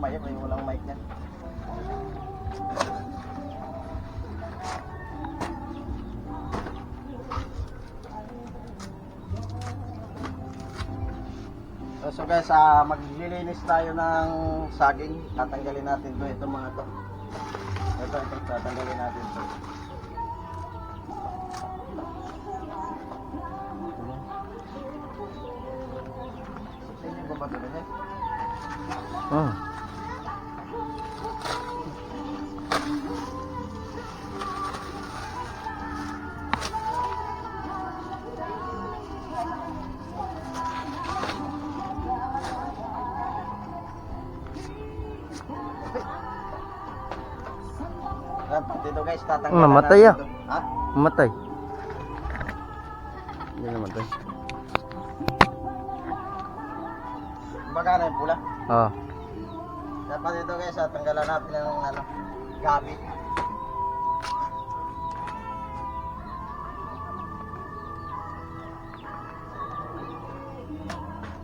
mamaya kung walang mic yan. So guys, maglilinis tayo ng saging. Tatanggalin natin to, ito mga to. Ito, tatanggalin natin to. Sa inyo ba ba ito? Oh. Dito guys, tatanggalin Namatay natin ah. to. Ha? Mamatay. Hindi namatay. Magkano yung pula? Oh. Dapat dito guys, tanggalan natin ng ano, gabi.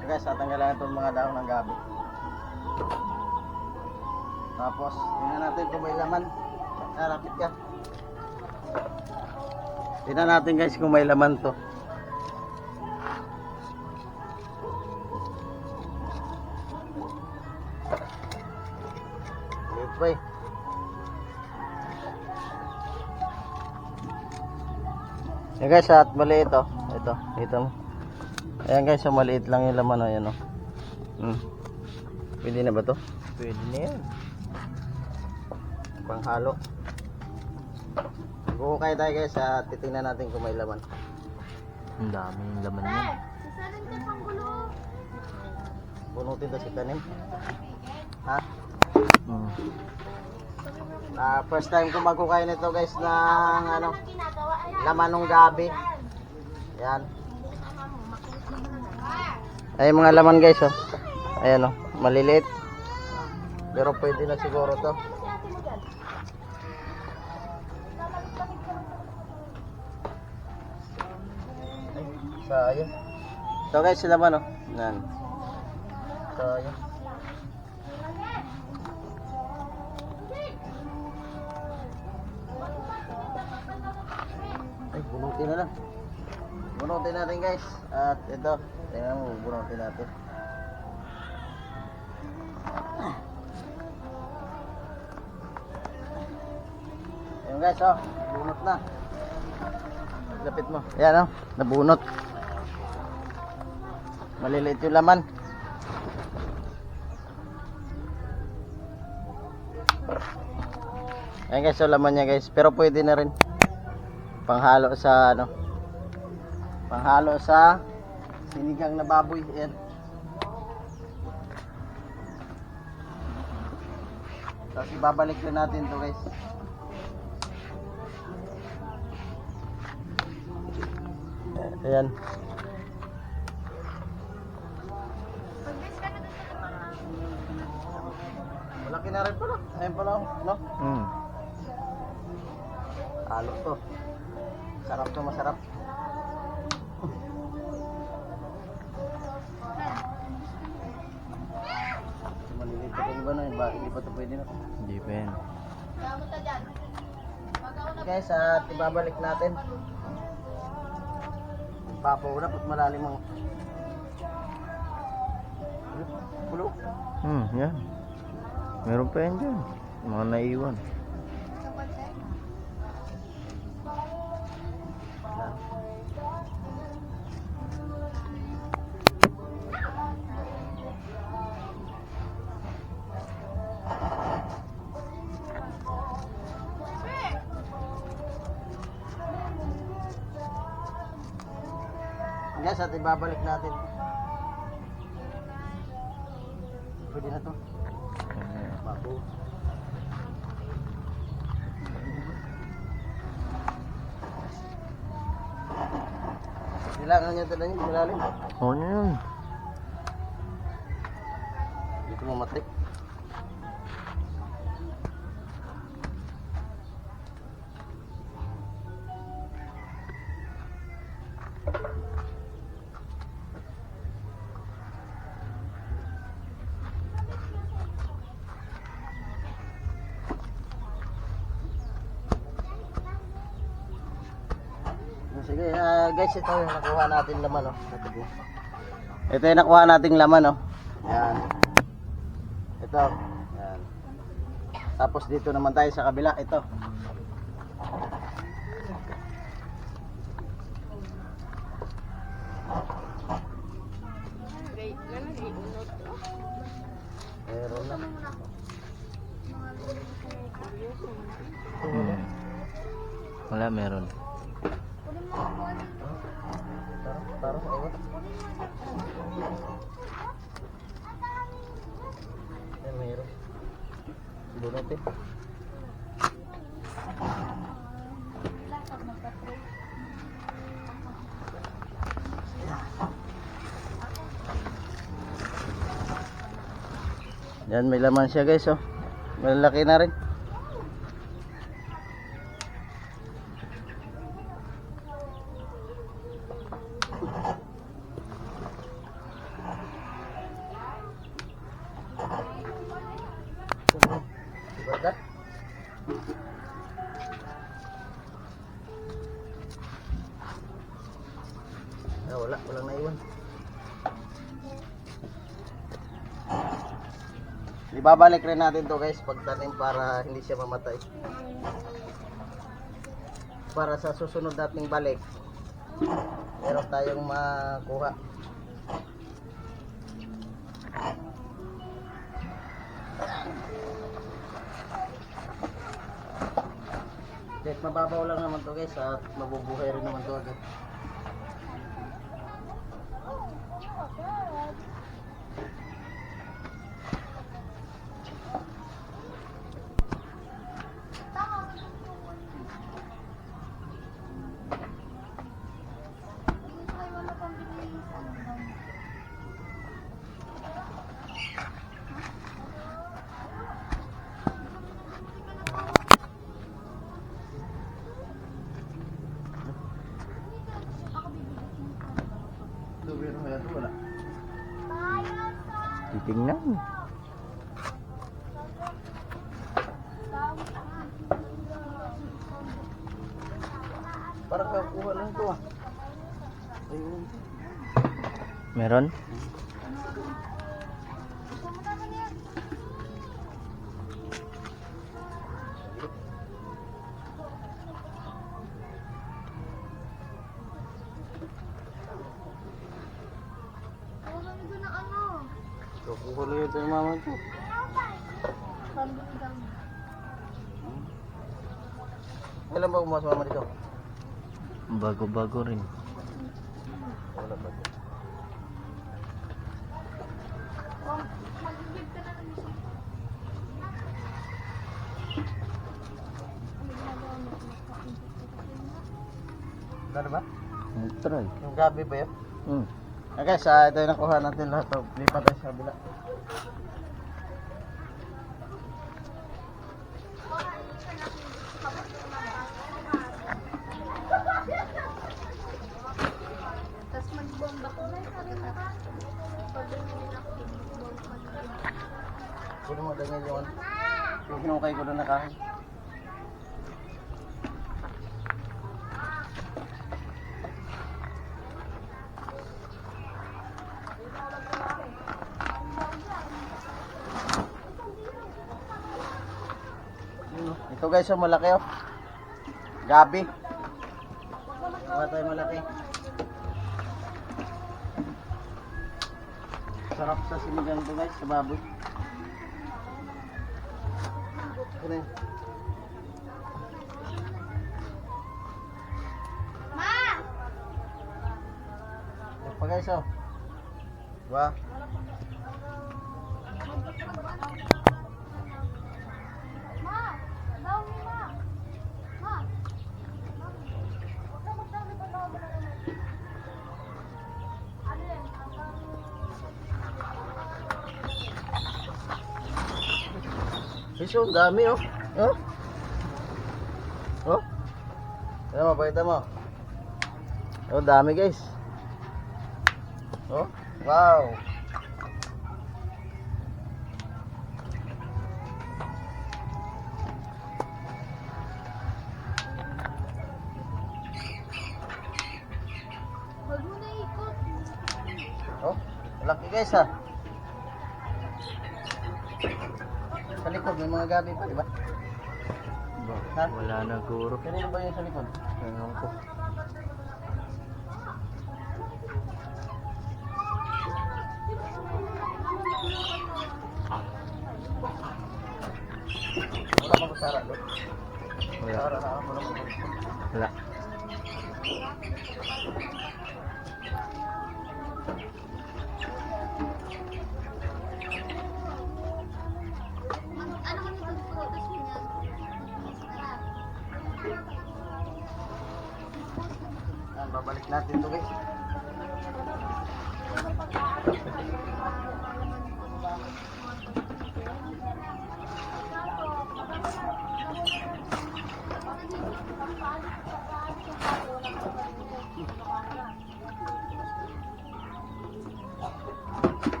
So guys, tanggalan natin mga dahon ng gabi. Tapos, tingnan natin kung may laman. Rapid ka. Tingnan natin guys kung may laman to. Pre. Yan guys, at maliit oh. Ito mo. Ayan guys, so maliit lang yung laman oh, ayan oh. Pwede na ba to? Pwede na yan. Panghalo. Buhukay tayo guys, at titingnan natin kung may laman. Ang dami yung laman yan. Bunutin to si tanim. Ha? Hmm. First time ko magkukay nito guys ng ano, laman ng gabi. Yan. Ay mga laman guys oh. Ayan oh, maliliit. Pero pwede na siguro to. Sayang. So guys, sila man oh. Yan. Sayang. Ay, bunutin na lang. Bunutin natin guys. At ito, tingnan mo, bunutin natin. Ayun guys, oh, bunot na. Lapit mo. Ayan oh, nabunot. Maliliit yung laman. Ayan guys, so laman niya guys. Pero pwede na rin. Panghalo sa ano. Panghalo sa sinigang na baboy. Ayan. Tapos ibabalik na natin to guys. Ayan. Malaki na rin pala. Ayan pala, no? Halo to. Sarap to, masarap. Maliliit pa yung iba na, hindi pa ito pwede na. Hindi pa yan. Guys, at ibabalik natin. Papaw na, pag malalim ang pulo. Yan. Meron pa yan dyan. Mga naiwan. Guys, at ibabalik natin. Pwede na to. Bago. Kailangan niya talaga yung malalim. Oo na yun. Dito mamatik. Sige, guys, ito yung nakuha natin laman, oh. Ito yung nakuha nating laman, oh. Yan. Ito. Yan. Tapos dito naman tayo sa kabila, ito. Meron na. Wala, meron. Parang ewan. Meron. Bunot eh. Yan, may laman siya guys, oh. Malaki na rin. Diba? Walang naiwan. Ibabalik rin natin to guys pagtanim para hindi siya mamatay. Para sa susunod nating balik, meron tayong makuha. Kahit mababaw lang naman to guys at mabubuhay rin naman to agad. Wala. Titingnan. Parang kakuha lang to ah. Ayun. Meron? Kakuha lang yun tayo mama ito. Kailan ba umas mama dito? Bago-bago rin. Wala ba ito? Ano ba? Try. Yung gabi ba yun? Hmm. Guys, ito yung nakuha natin lahat. Lipat tayo sa kabila. Tapos magbomba ko na Kunin mo ganyan yun. Yung hinukay ko doon na kain. Ito guys, oh, malaki oh. Gabi. Wala tayo malaki. Sarap sa sinigang to guys, sa baboy. Ito na yun. Ma! Ito pa guys oh. Diba? Ma! Daw ni ma! Ma! Huwag ka magdami pa na ako. Ano yan? Piso, dami oh. Oh? Oh? Ano mo, pakita mo. Oh, dami guys. Oh? Wow. guys ha. Sa likod may mga gabi pa, di ba? Ha? Wala na guro. Kanino ba yung sa likod? Ewan ko. Wala bang kusara doon? Wala. Kusara na ako naman. Wala. Ano man yung prutas mo niyan? Yan, babalik natin ito guys.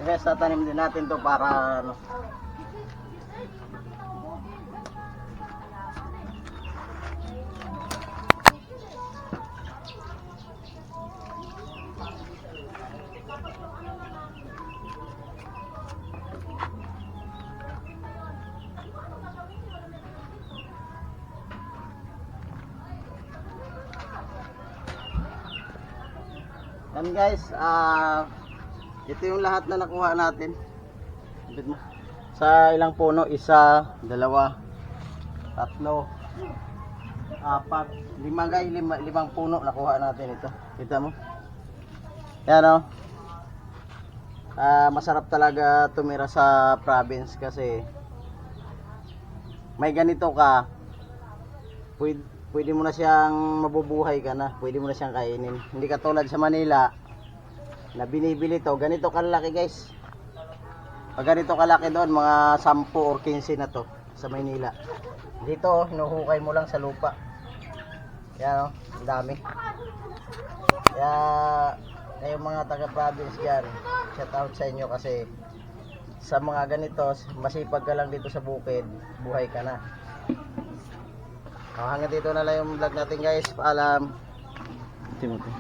Guys, tatanim din natin to para ano. Yan guys, ito yung lahat na nakuha natin. Sa ilang puno, 1, 2, 3, 4, 5 guys, 5 puno nakuha natin ito. Kita mo? Yan o. Masarap talaga tumira sa province kasi may ganito ka, pwede mo na siyang mabubuhay ka na, pwede mo na siyang kainin. Hindi katulad sa Manila na binibili to, ganito kalaki guys. Pag ganito kalaki doon, mga 10 or 15 na to sa Manila. Dito, hinuhukay mo lang sa lupa. Yan o, ang dami. Kaya, kayong mga taga-province dyan, shout out sa inyo kasi sa mga ganito, masipag ka lang dito sa bukid, buhay ka na. Hanggang dito na lang yung vlog natin guys. Paalam. Timothy.